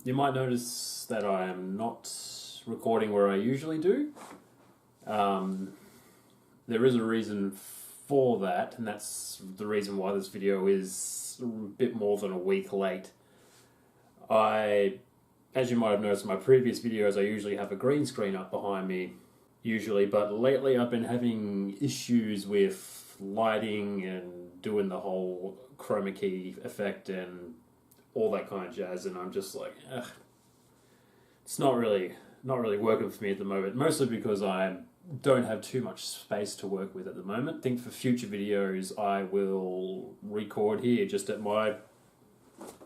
You might notice that I am not recording where I usually do. There is a reason for that, and that's the reason why this video is a bit more than a week late. As you might have noticed in my previous videos, I usually have a green screen up behind me, but lately I've been having issues with lighting and doing the whole chroma key effect and all that kind of jazz, and I'm just like, ugh. It's not really working for me at the moment, mostly because I don't have too much space to work with at the moment. I think for future videos I will record here, just at my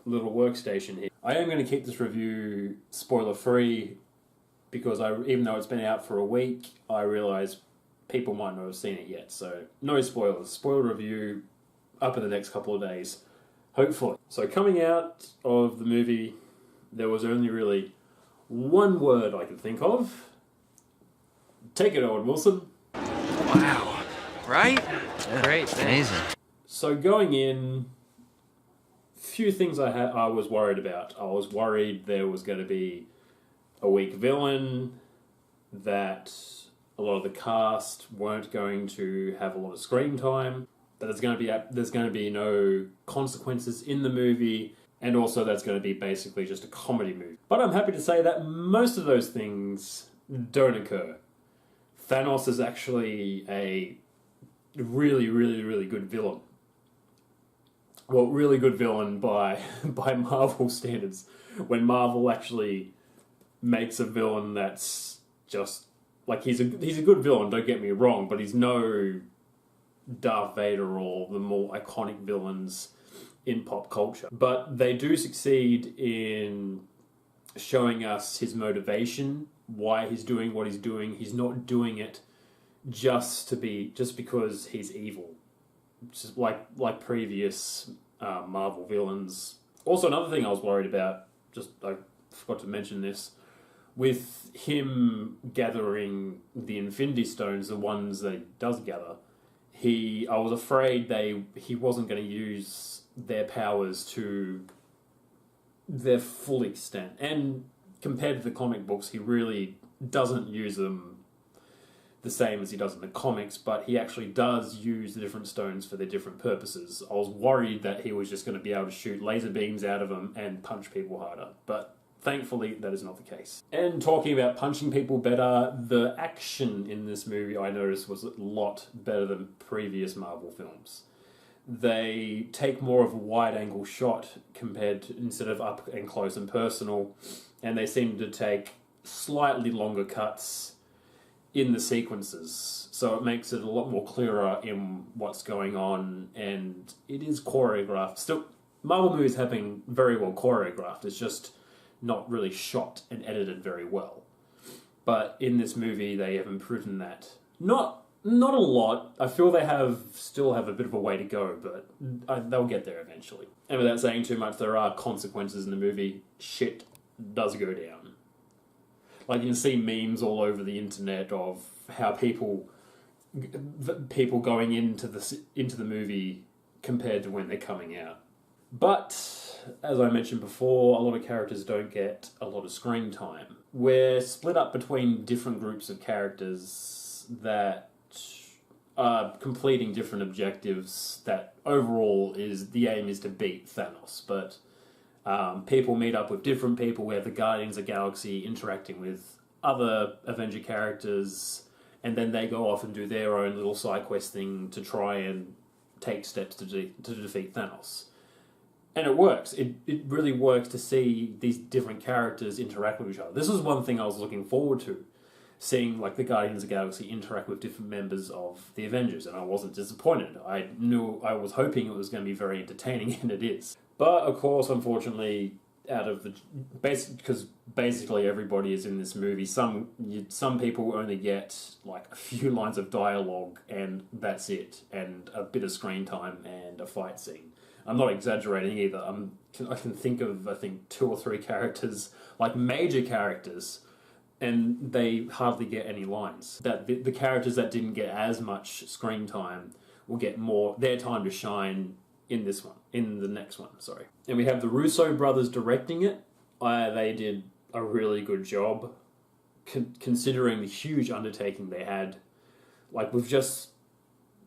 little workstation here. I am going to keep this review spoiler free because even though it's been out for a week, I realise people might not have seen it yet, so no spoilers. Spoiler review up in the next couple of days, hopefully. So coming out of the movie, there was only really one word I could think of. Take it, Owen Wilson. Wow. Right? Yeah, great. Amazing. So going in, few things I was worried about. I was worried there was going to be a weak villain, that a lot of the cast weren't going to have a lot of screen time, that there's going to be no consequences in the movie, and also that's going to be basically just a comedy movie. But I'm happy to say that most of those things don't occur. Thanos is actually a really, really, really good villain. Well, really good villain by Marvel standards. When Marvel actually makes a villain that's just like, he's a good villain, don't get me wrong, but he's no Darth Vader or the more iconic villains in pop culture. But they do succeed in showing us his motivation, why he's doing what he's doing. He's not doing it just because he's evil, just like previous Marvel villains. Also, another thing I was worried about, I forgot to mention this, with him gathering the Infinity Stones, the ones that he does gather, I was afraid he wasn't going to use their powers to their full extent. And compared to the comic books, he really doesn't use them the same as he does in the comics, but he actually does use the different stones for their different purposes. I was worried that he was just going to be able to shoot laser beams out of them and punch people harder, but thankfully that is not the case. And talking about punching people better, the action in this movie I noticed was a lot better than previous Marvel films. They take more of a wide-angle shot instead of up and close and personal, and they seem to take slightly longer cuts in the sequences, so it makes it a lot more clearer in what's going on, and it is choreographed. Still, Marvel movies have been very well choreographed, it's just not really shot and edited very well. But in this movie, they have improved in that. Not a lot. I feel they still have a bit of a way to go, but they'll get there eventually. And without saying too much, there are consequences in the movie. Shit does go down. Like, you can see memes all over the internet of how people going into the movie compared to when they're coming out. But as I mentioned before, a lot of characters don't get a lot of screen time. We're split up between different groups of characters that are completing different objectives that overall the aim is to beat Thanos, but people meet up with different people. We have the Guardians of the Galaxy interacting with other Avenger characters, and then they go off and do their own little side quest thing to try and take steps to defeat Thanos. And it works. It really works to see these different characters interact with each other. This was one thing I was looking forward to, seeing like the Guardians of the Galaxy interact with different members of the Avengers, and I wasn't disappointed. I was hoping it was going to be very entertaining, and it is. But of course, unfortunately, because basically everybody is in this movie. Some people only get like a few lines of dialogue, and that's it, and a bit of screen time and a fight scene. I'm not exaggerating either. I can think of, I think, 2 or 3 characters, like major characters, and they hardly get any lines. That the characters that didn't get as much screen time will get more their time to shine in the next one, sorry. And we have the Russo brothers directing it, they did a really good job, considering the huge undertaking they had. Like, with just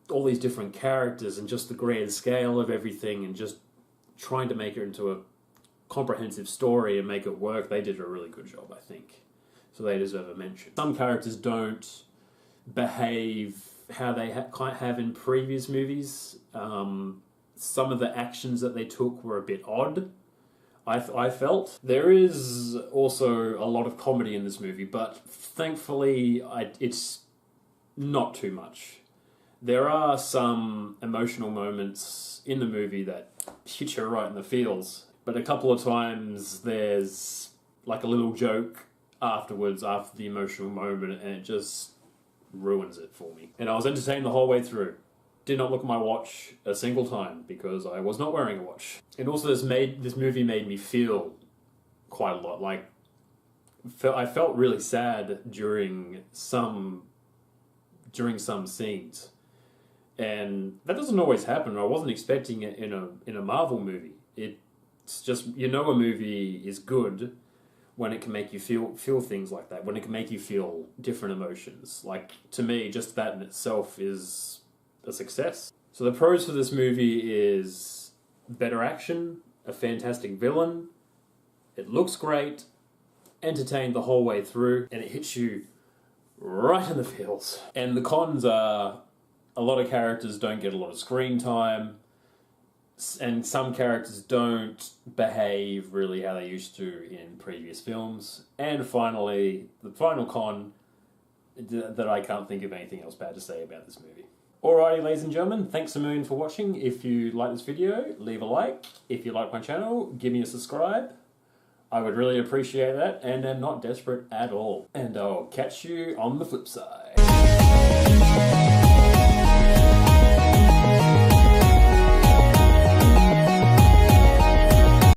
all these different characters and just the grand scale of everything and just trying to make it into a comprehensive story and make it work, they did a really good job, I think. So they deserve a mention. Some characters don't behave how they have in previous movies. Some of the actions that they took were a bit odd, I felt. There is also a lot of comedy in this movie, but thankfully it's not too much. There are some emotional moments in the movie that hit you right in the feels, but a couple of times there's like a little joke afterwards, after the emotional moment, and it just ruins it for me. And I was entertained the whole way through. Did not look at my watch a single time because I was not wearing a watch. And also this movie made me feel quite a lot. Like, I felt really sad during some scenes. And that doesn't always happen. I wasn't expecting it in a Marvel movie. It's just, a movie is good when it can make you feel things like that, when it can make you feel different emotions. Like, to me, just that in itself is a success. So the pros for this movie is better action, a fantastic villain, it looks great, entertained the whole way through, and it hits you right in the feels. And the cons are a lot of characters don't get a lot of screen time, and some characters don't behave really how they used to in previous films. And finally, the final con, that I can't think of anything else bad to say about this movie. Alrighty, ladies and gentlemen, thanks a million for watching. If you like this video, leave a like. If you like my channel, give me a subscribe. I would really appreciate that, and I'm not desperate at all. And I'll catch you on the flip side.